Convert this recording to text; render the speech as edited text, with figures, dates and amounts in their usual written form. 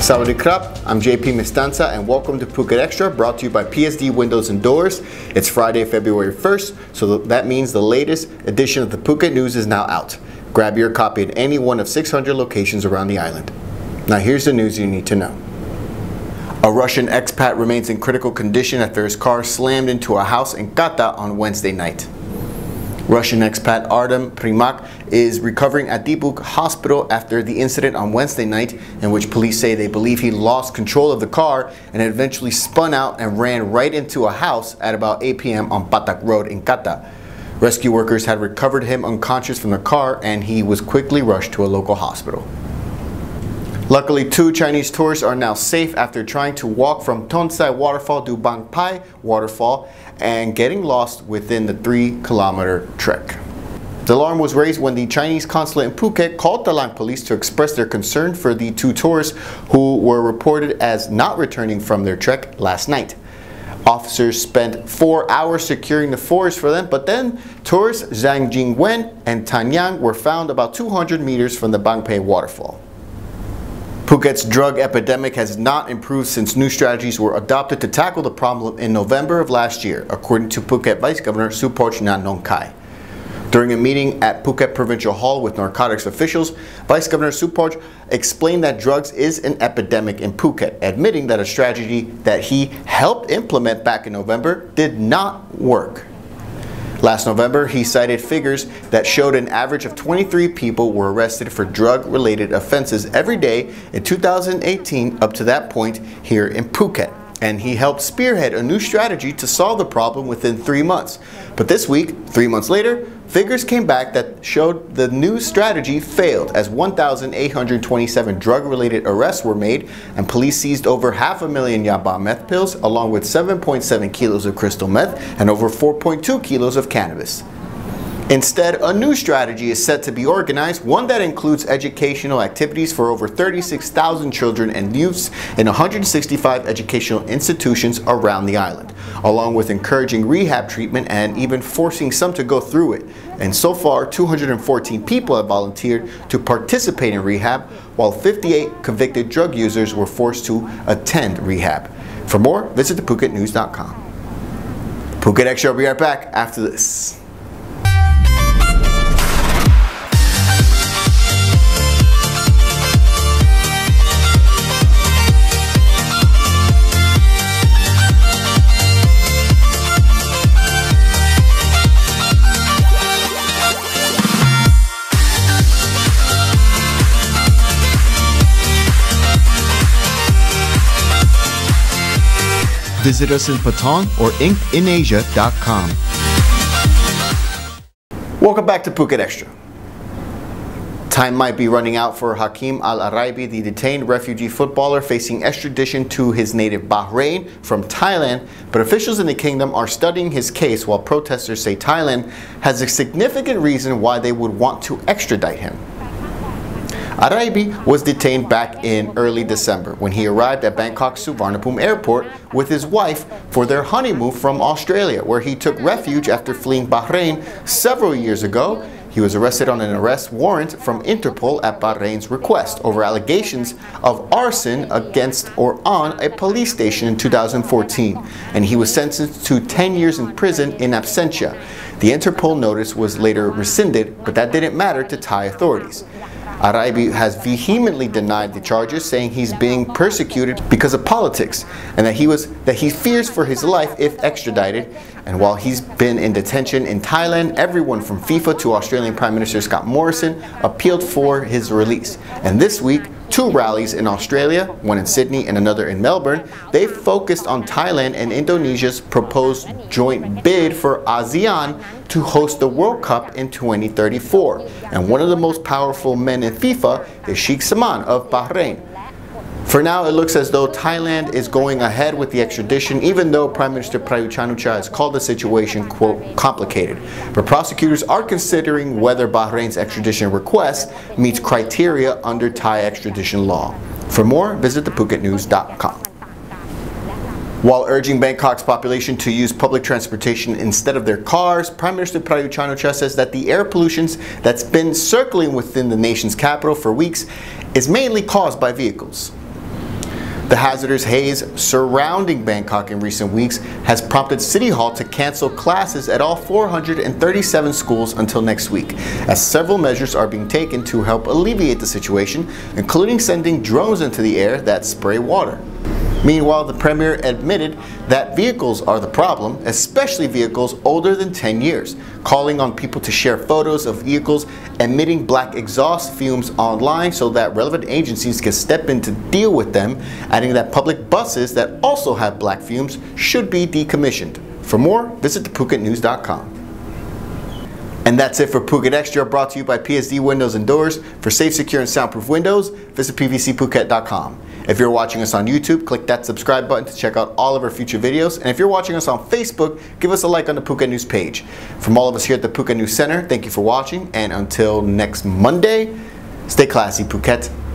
Sawadee krap, I'm JP Mestanza and welcome to Phuket Extra, brought to you by PSD Windows and Doors. It's Friday, February 1st, so that means the latest edition of the Phuket News is now out. Grab your copy at any one of 600 locations around the island. Now here's the news you need to know. A Russian expat remains in critical condition after his car slammed into a house in Kata on Wednesday night. Russian expat Artem Primak is recovering at Dibuk Hospital after the incident on Wednesday night, in which police say they believe he lost control of the car and eventually spun out and ran right into a house at about 8 p.m. on Patak Road in Kata. Rescue workers had recovered him unconscious from the car and he was quickly rushed to a local hospital. Luckily, 2 Chinese tourists are now safe after trying to walk from Tonsai Waterfall to Bang Pai Waterfall and getting lost within the 3-kilometer trek. The alarm was raised when the Chinese consulate in Phuket called the Lang police to express their concern for the 2 tourists who were reported as not returning from their trek last night. Officers spent 4 hours securing the forest for them, but then tourists Zhang Jingwen and Tan Yang were found about 200 meters from the Bang Pai waterfall. Phuket's drug epidemic has not improved since new strategies were adopted to tackle the problem in November of last year, according to Phuket Vice Governor Suporch Nanongkai. During a meeting at Phuket Provincial Hall with narcotics officials, Vice Governor Suporch explained that drugs is an epidemic in Phuket, admitting that a strategy that he helped implement back in November did not work. Last November, he cited figures that showed an average of 23 people were arrested for drug-related offenses every day in 2018 up to that point here in Phuket. And he helped spearhead a new strategy to solve the problem within 3 months. But this week, 3 months later, figures came back that showed the new strategy failed, as 1,827 drug-related arrests were made and police seized over 500,000 yaba meth pills along with 7.7 kilos of crystal meth and over 4.2 kilos of cannabis. Instead, a new strategy is set to be organized, one that includes educational activities for over 36,000 children and youths in 165 educational institutions around the island, along with encouraging rehab treatment and even forcing some to go through it. And so far, 214 people have volunteered to participate in rehab, while 58 convicted drug users were forced to attend rehab. For more, visit thephuket.news.com. Phuket Extra will be right back after this. Visit us in Patong or inkinAsia.com. Welcome back to Phuket Extra. Time might be running out for Hakim Al-Araibi, the detained refugee footballer facing extradition to his native Bahrain from Thailand, but officials in the kingdom are studying his case while protesters say Thailand has a significant reason why they would want to extradite him. Araibi was detained back in early December when he arrived at Bangkok Suvarnabhumi Airport with his wife for their honeymoon from Australia, where he took refuge after fleeing Bahrain several years ago. He was arrested on an arrest warrant from Interpol at Bahrain's request over allegations of arson against or on a police station in 2014, and he was sentenced to 10 years in prison in absentia. The Interpol notice was later rescinded, but that didn't matter to Thai authorities. Araibi has vehemently denied the charges, saying he's being persecuted because of politics and that he fears for his life if extradited. And while he's been in detention in Thailand, everyone from FIFA to Australian Prime Minister Scott Morrison appealed for his release. And this week, 2 rallies in Australia, one in Sydney and another in Melbourne, they focused on Thailand and Indonesia's proposed joint bid for ASEAN to host the World Cup in 2034. And one of the most powerful men in FIFA is Sheikh Salman of Bahrain. For now, it looks as though Thailand is going ahead with the extradition, even though Prime Minister Prayut Chan-o-cha has called the situation, quote, complicated. But prosecutors are considering whether Bahrain's extradition request meets criteria under Thai extradition law. For more, visit thephuket.news.com. While urging Bangkok's population to use public transportation instead of their cars, Prime Minister Prayut Chan-o-cha says that the air pollution that's been circling within the nation's capital for weeks is mainly caused by vehicles. The hazardous haze surrounding Bangkok in recent weeks has prompted City Hall to cancel classes at all 437 schools until next week, as several measures are being taken to help alleviate the situation, including sending drones into the air that spray water. Meanwhile, the Premier admitted that vehicles are the problem, especially vehicles older than 10 years, calling on people to share photos of vehicles emitting black exhaust fumes online so that relevant agencies can step in to deal with them, adding that public buses that also have black fumes should be decommissioned. For more, visit thephuketnews.com. And that's it for Phuket Extra, brought to you by PSD Windows and Doors. For safe, secure, and soundproof windows, visit pvcphuket.com. If you're watching us on YouTube, click that subscribe button to check out all of our future videos. And if you're watching us on Facebook, give us a like on the Phuket News page. From all of us here at the Phuket News Center, thank you for watching. And until next Monday, stay classy, Phuket.